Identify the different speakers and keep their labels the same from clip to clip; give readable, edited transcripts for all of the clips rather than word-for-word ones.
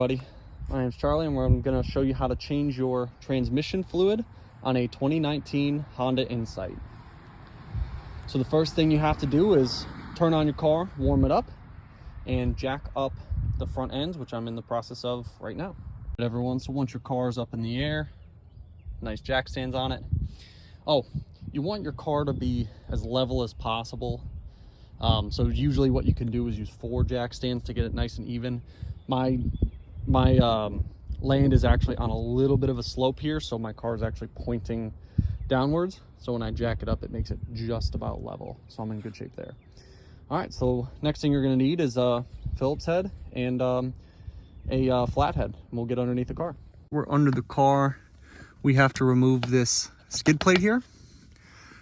Speaker 1: Buddy, my name's Charlie, and I'm going to show you how to change your transmission fluid on a 2019 Honda Insight. So the first thing you have to do is turn on your car, warm it up, and jack up the front ends, which I'm in the process of right now. So once your car is up in the air, nice jack stands on it. Oh, you want your car to be as level as possible. So usually what you can do is use 4 jack stands to get it nice and even. My land is actually on a little bit of a slope here, so my car is actually pointing downwards. So when I jack it up, it makes it just about level. So I'm in good shape there. All right, so next thing you're gonna need is a Phillips head and a flathead. We'll get underneath the car. We're under the car. We have to remove this skid plate here.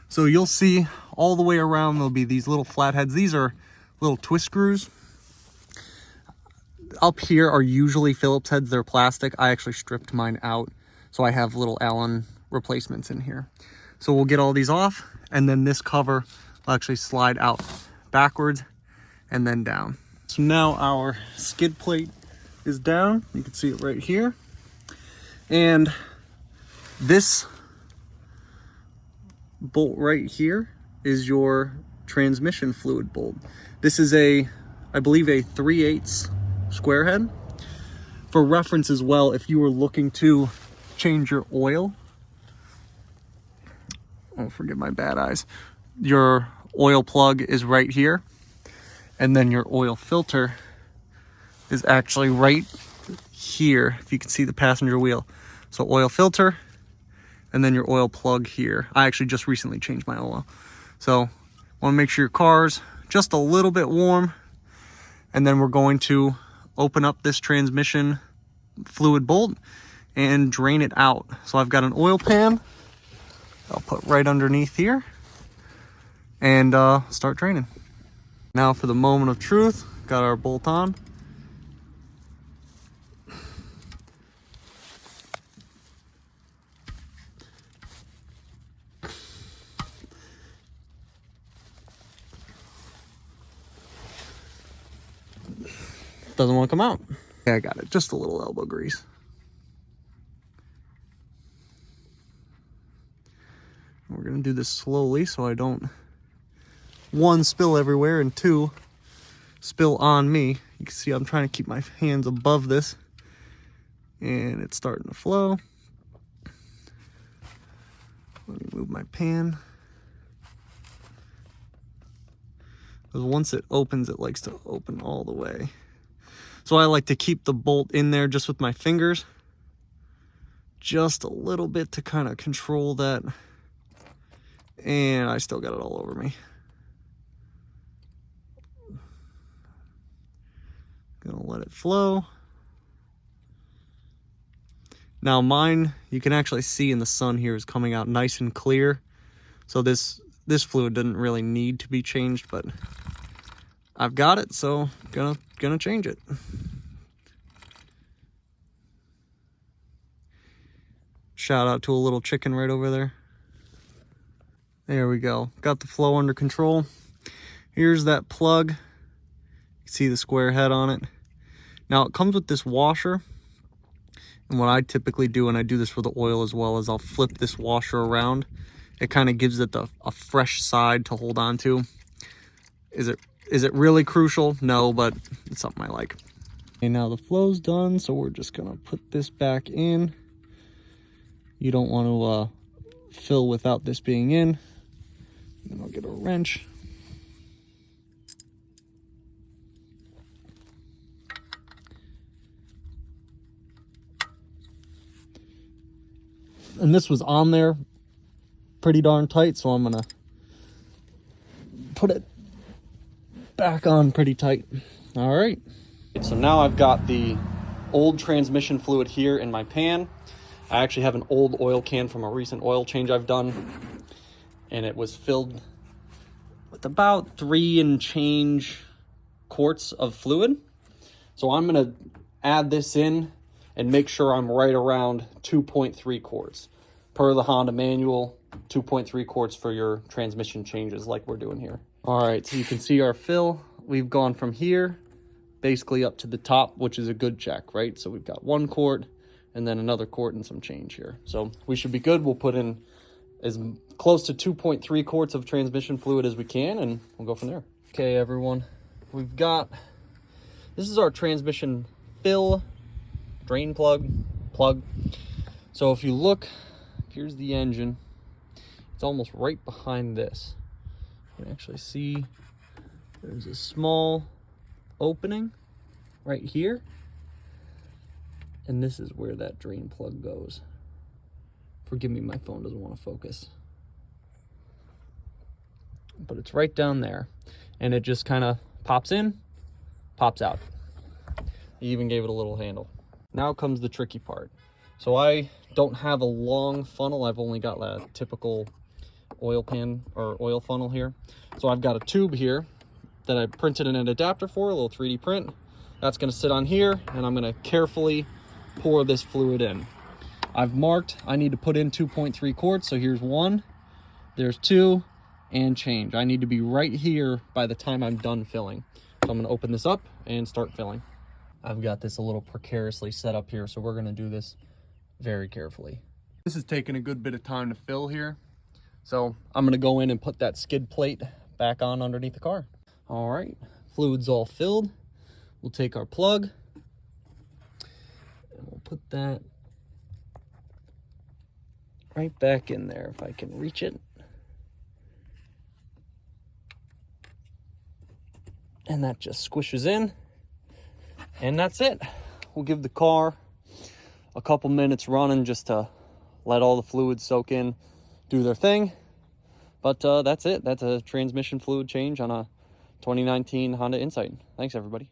Speaker 1: So you'll see all the way around, there'll be these little flatheads. These are little twist screws. Up here are usually Phillips heads. They're plastic. I actually stripped mine out, so I have little Allen replacements in here. So we'll get all these off, and then this cover will actually slide out backwards and then down. So now our skid plate is down. You can see it right here. And this bolt right here is your transmission fluid bolt. This is I believe a 3/8 square head. For reference as well, if you were looking to change your oil, oh, forget my bad eyes, your oil plug is right here, and then your oil filter is actually right here, if you can see the passenger wheel. So oil filter, and then your oil plug here. I actually just recently changed my oil. So want to make sure your car's just a little bit warm, and then we're going to open up this transmission fluid bolt and drain it out. So I've got an oil pan I'll put right underneath here and start draining. Now for the moment of truth, got our bolt on. Doesn't want to come out. Okay, I got it. Just a little elbow grease. We're gonna do this slowly so I don't, 1, spill everywhere, and 2, spill on me. You can see I'm trying to keep my hands above this, and it's starting to flow. Let me move my pan. Because once it opens, it likes to open all the way. So I like to keep the bolt in there just with my fingers, just a little bit to kind of control that. And I still got it all over me. Gonna let it flow. Now mine, you can actually see in the sun here, is coming out nice and clear. So this fluid didn't really need to be changed, but I've got it, so gonna change it. Shout out to a little chicken right over there. There we go. Got the flow under control. Here's that plug. You can see the square head on it. Now it comes with this washer. And what I typically do, and I do this for the oil as well, is I'll flip this washer around. It kind of gives it a fresh side to hold on to. Is it really crucial? No, but it's something I like. Okay, now the flow's done, so we're just gonna put this back in. You don't want to fill without this being in. Then I'll get a wrench. And this was on there pretty darn tight, so I'm gonna put it back on pretty tight. All right. So now I've got the old transmission fluid here in my pan. I actually have an old oil can from a recent oil change I've done, and it was filled with about 3 and change quarts of fluid. So I'm gonna add this in and make sure I'm right around 2.3 quarts. Per the Honda manual, 2.3 quarts for your transmission changes like we're doing here. All right, so you can see our fill. We've gone from here basically up to the top, which is a good check, right? So we've got 1 quart and then another quart and some change here. So we should be good. We'll put in as close to 2.3 quarts of transmission fluid as we can, and we'll go from there. Okay, everyone, we've got, this is our transmission fill drain plug. So if you look, here's the engine. It's almost right behind this. You can actually see there's a small opening right here, and this is where that drain plug goes. Forgive me, my phone doesn't want to focus, but it's right down there, and it just kind of pops in, pops out. He even gave it a little handle. Now comes the tricky part. So I don't have a long funnel. I've only got a typical oil pan or oil funnel here. So I've got a tube here that I printed in an adapter for, a little 3D print. That's gonna sit on here, and I'm gonna carefully pour this fluid in. I've marked, I need to put in 2.3 quarts, so here's 1, there's 2, and change. I need to be right here by the time I'm done filling. So I'm gonna open this up and start filling. I've got this a little precariously set up here, so we're gonna do this very carefully. This is taking a good bit of time to fill here. So I'm gonna go in and put that skid plate back on underneath the car. All right, fluid's all filled. We'll take our plug and we'll put that right back in there if I can reach it. And that just squishes in, and that's it. We'll give the car a couple minutes running just to let all the fluids soak in, do their thing. But that's it. That's a transmission fluid change on a 2019 Honda Insight. Thanks, everybody.